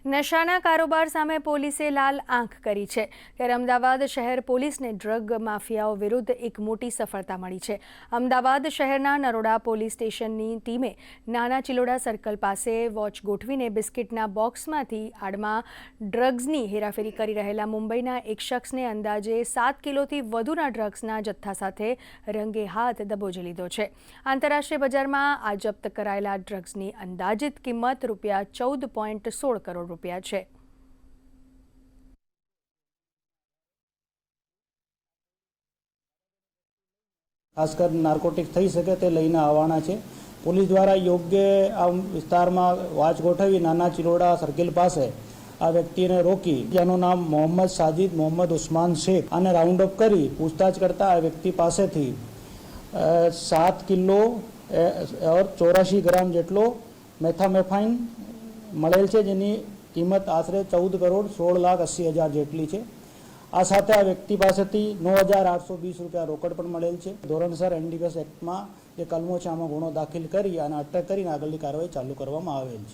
નશાના કારોબાર સામે પોલીસે લાલ આંખ કરી છે ત્યારે અમદાવાદ શહેર પોલીસને ડ્રગ માફિયાઓ વિરુદ્ધ એક મોટી સફળતા મળી છે। અમદાવાદ શહેરના નરોડા પોલીસ સ્ટેશનની ટીમે નાના ચિલોડા સર્કલ પાસે વોચ ગોઠવીને બિસ્કિટના બોક્સમાંથી આડમાં ડ્રગ્સની હેરાફેરી કરી રહેલા મુંબઈના એક શખ્સને અંદાજે 7 કિલોથી વધુના ડ્રગ્સના જથ્થા સાથે રંગે હાથ દબોચી લીધો છે। આંતરરાષ્ટ્રીય બજારમાં આ જપ્ત કરાયેલા ડ્રગ્સની અંદાજિત કિંમત ₹14.16 કરોડ છે। ખાસ કરી નાર્કોટિક્સ થઈ શકે તે લઈને આવવાના છે। પોલીસ દ્વારા યોગ્ય આ વિસ્તારમાં વોચ ગોઠવી નાના ચિલોડા સર્કલ પાસે આ વ્યક્તિને રોકી જેનું નામ મોહમ્મદ સાજિદ મોહમ્મદ ઉસ્માન શેખ અને રાઉન્ડ અપ કરી પૂછતાછ કરતા આ વ્યક્તિ પાસેથી 7 કિલો और 84 ગ્રામ જેટલો મેથામેફાઇન મળેલ છે, જેની કિંમત આશરે 14,16,80,000 જેટલી છે। આ સાથે આ વ્યક્તિ પાસેથી 9,820 રૂપિયા રોકડ પણ મળેલ છે। ધોરણસર એનડીપીએસ એક્ટમાં જે કલમો છે આમાં ગુનો દાખલ કરી અને અટક કરીને આગળની કાર્યવાહી ચાલુ કરવામાં આવેલ છે।